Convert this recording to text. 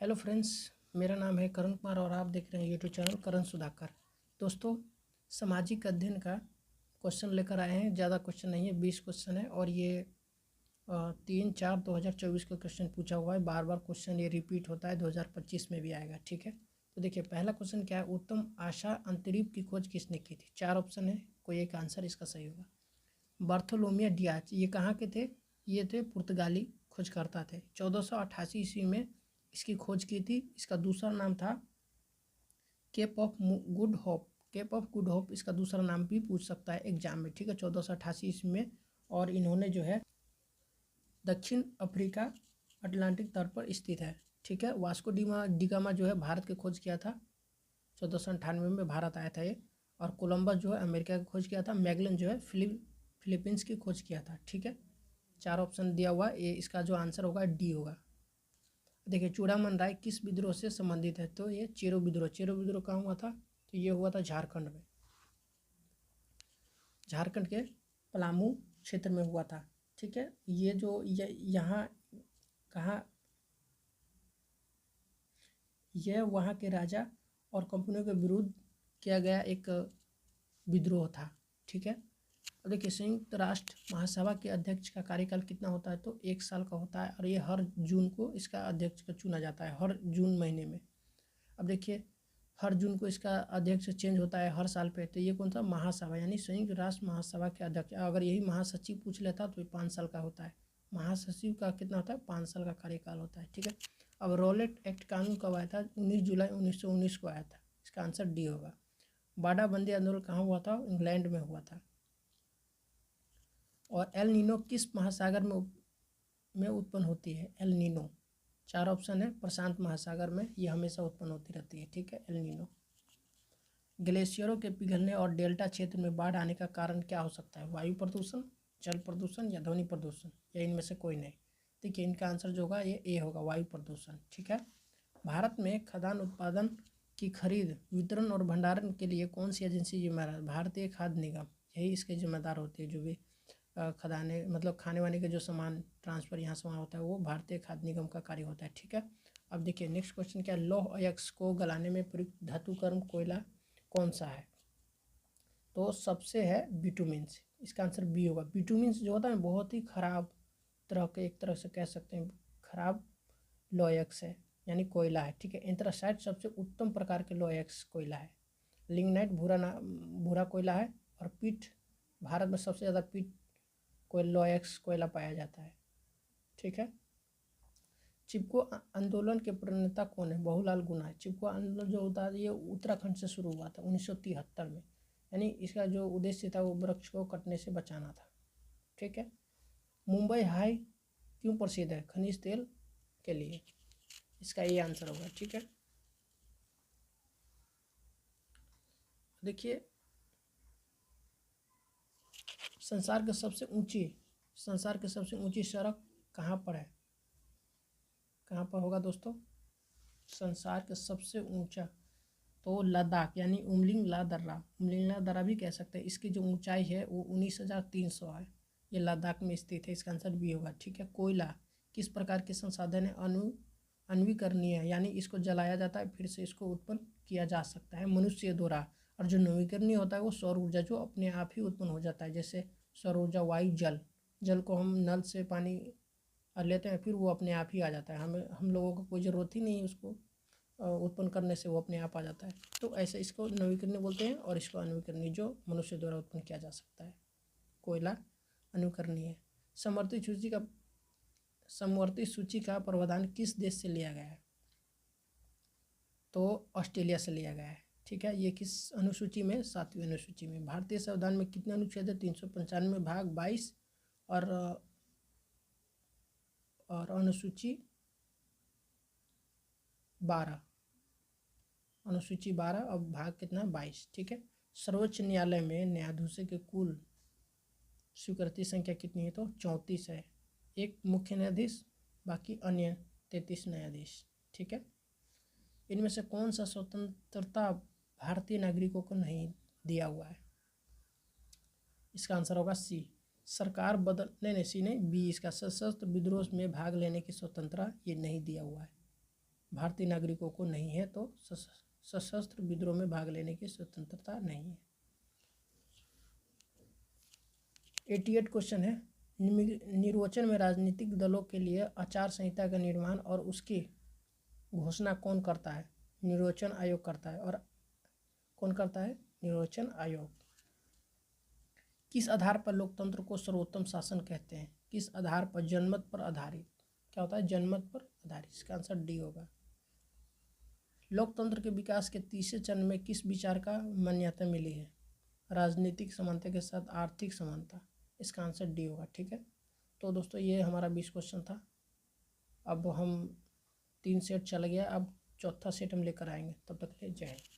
Hello friends, मेरा नाम है करण कुमार और आप देख रहे हैं यूट्यूब चैनल करण सुधाकर। दोस्तों, सामाजिक अध्ययन का क्वेश्चन लेकर आए हैं। ज़्यादा क्वेश्चन नहीं है, 20 क्वेश्चन है और ये 3/4/2024 का क्वेश्चन पूछा हुआ है। बार बार क्वेश्चन ये रिपीट होता है, 2025 में भी आएगा। ठीक है, तो देखिए पहला क्वेश्चन क्या है। उत्तम आशा अंतरीप की खोज किसने की थी? 4 ऑप्शन है, कोई एक आंसर इसका सही होगा। बार्थोलोमियो डियाज, ये कहाँ के थे? ये थे पुर्तगाली खोजकर्ता थे। 1488 ईस्वी में इसकी खोज की थी। इसका दूसरा नाम था Cape of Good Hope. Cape of Good Hope इसका दूसरा नाम भी पूछ सकता है एग्जाम में। ठीक है, 1488 ईस्वी में। और इन्होंने जो है दक्षिण अफ्रीका अटलांटिक तट पर स्थित है। ठीक है, वास्को डिगामा जो है भारत की खोज किया था। 1498 में भारत आया था ये। और कोलंबस जो है अमेरिका की खोज किया था। मैगलन जो है फिलीपींस की खोज किया था। ठीक है, 4 ऑप्शन दिया हुआ, ये इसका जो आंसर होगा डी होगा। देखिए चूड़ामन राय किस विद्रोह से संबंधित है? तो ये चेरो विद्रोह। चेरो विद्रोह कहाँ हुआ था? तो ये हुआ था झारखंड में, झारखंड के पलामू क्षेत्र में हुआ था। ठीक है, ये जो यहाँ कहाँ, यह वहाँ के राजा और कंपनियों के विरुद्ध किया गया एक विद्रोह था। ठीक है, अब देखिए संयुक्त राष्ट्र महासभा के अध्यक्ष का कार्यकाल कितना होता है? तो 1 साल का होता है और ये हर जून को इसका अध्यक्ष का चुना जाता है, हर जून महीने में। अब देखिए हर जून को इसका अध्यक्ष चेंज होता है हर साल पे। तो ये कौन सा? महासभा, यानी संयुक्त राष्ट्र महासभा के अध्यक्ष। अगर यही महासचिव पूछ लेता तो ये 5 साल का होता है। महासचिव का कितना होता है? 5 साल का कार्यकाल होता है। ठीक है, अब रॉलेट एक्ट कानून कब आया था? 19 जुलाई 1919 को आया था। इसका आंसर डी होगा। बाड़ाबंदी आंदोलन कहाँ हुआ था? इंग्लैंड में हुआ था। और एल नीनो किस महासागर में उत्पन्न होती है? एल नीनो, 4 ऑप्शन है। प्रशांत महासागर में ये हमेशा उत्पन्न होती रहती है। ठीक है, एल नीनो। ग्लेशियरों के पिघलने और डेल्टा क्षेत्र में बाढ़ आने का कारण क्या हो सकता है? वायु प्रदूषण, जल प्रदूषण या ध्वनि प्रदूषण, या इनमें से कोई नहीं? देखिए इनका आंसर जो होगा ये ए होगा, वायु प्रदूषण। ठीक है, भारत में खदान उत्पादन की खरीद, वितरण और भंडारण के लिए कौन सी एजेंसी जिम्मेदार है? भारतीय खाद्य निगम, यही इसके जिम्मेदार होती है। जो भी खदाने मतलब खाने वाने के जो सामान ट्रांसफ़र यहाँ से वहाँ होता है वो भारतीय खाद्य निगम का कार्य होता है। ठीक है, अब देखिए नेक्स्ट क्वेश्चन क्या है। लौह अयस्क को गलाने में प्रयुक्त धातुकर्म कोयला कौन सा है? तो सबसे है बिटुमिन्स। इसका आंसर बी होगा। बिटुमिन्स जो होता है बहुत ही खराब तरह के, एक तरह से कह सकते हैं खराब लौह अयस्क है, यानी कोयला है। ठीक है, एंथ्रासाइट सबसे उत्तम प्रकार के लौह अयस्क कोयला है। लिग्नाइट भूरा कोयला है। और पीट, भारत में सबसे ज़्यादा पीट लौह अयस्क कोयला पाया जाता है। ठीक है, चिपको आंदोलन के प्रणेता कौन है? बहुलाल गुना है। चिपको आंदोलन जो होता है ये उत्तराखंड से शुरू हुआ था 1973 में। यानी इसका जो उद्देश्य था वो वृक्ष को कटने से बचाना था। ठीक है, मुंबई हाई क्यों प्रसिद्ध है? खनिज तेल के लिए। इसका ये आंसर होगा। ठीक है, देखिए संसार की सबसे ऊंची सड़क कहाँ पर है? कहाँ पर होगा दोस्तों? संसार का सबसे ऊंचा, तो लद्दाख, यानी उमलिंग ला दर्रा। उमलिंग ला दर्रा भी कह सकते हैं। इसकी जो ऊंचाई है वो 19,300 है। ये लद्दाख में स्थित है। इसका आंसर बी होगा। ठीक है, कोयला किस प्रकार के संसाधन है? अनवीकरणीय है, यानी इसको जलाया जाता है फिर से इसको उत्पन्न किया जा सकता है मनुष्य द्वारा। और जो नवीकरणीय होता है वो सौर ऊर्जा, जो अपने आप ही उत्पन्न हो जाता है। जैसे सौर ऊर्जा, वायु, जल को हम नल से पानी लेते हैं फिर वो अपने आप ही आ जाता है। हम लोगों को कोई ज़रूरत ही नहीं है उसको उत्पन्न करने से, वो अपने आप आ जाता है। तो ऐसे इसको नवीकरणीय बोलते हैं और इसको अनवीकरणीय, जो मनुष्य द्वारा उत्पन्न किया जा सकता है। कोयला अनवीकरणीय है। समवर्ती सूची का प्रावधान किस देश से लिया गया है? तो ऑस्ट्रेलिया से लिया गया है। ठीक है, ये किस अनुसूची में? 7वीं अनुसूची में। भारतीय संविधान में कितने अनुच्छेद है? 395 भाग 22 और अनुसूची 12, अनुसूची 12 और भाग कितना? 22। ठीक है, सर्वोच्च न्यायालय में न्यायाधीशों के कुल स्वीकृति संख्या कितनी है? तो 34 है। एक मुख्य न्यायाधीश, बाकी अन्य 33 न्यायाधीश। ठीक है, इनमें से कौन सा स्वतंत्रता भारतीय नागरिकों को नहीं दिया हुआ है? इसका आंसर होगा सी, सरकार नहीं, सी नहीं, बी इसका। सशस्त्र विद्रोह में भाग लेने की स्वतंत्रता ये नहीं दिया हुआ है। भारतीय नागरिकों को नहीं है, तो सशस्त्र विद्रोह में भाग लेने की स्वतंत्रता नहीं है। 88 क्वेश्चन है, निर्वाचन में राजनीतिक दलों के लिए आचार संहिता का निर्माण और उसकी घोषणा कौन करता है? निर्वाचन आयोग करता है। और कौन करता है? निर्वाचन आयोग। किस आधार पर लोकतंत्र को सर्वोत्तम शासन कहते हैं? किस आधार पर? जनमत पर आधारित। क्या होता है? जनमत पर आधारित। इसका आंसर डी होगा। लोकतंत्र के विकास के तीसरे चरण में किस विचार का मान्यता मिली है? राजनीतिक समानता के साथ आर्थिक समानता। इसका आंसर डी होगा। ठीक है, तो दोस्तों ये हमारा 20 क्वेश्चन था। अब हम 3 सेट चल गया, अब चौथा सेट हम लेकर आएंगे। तब तक के लिए जय हिंद।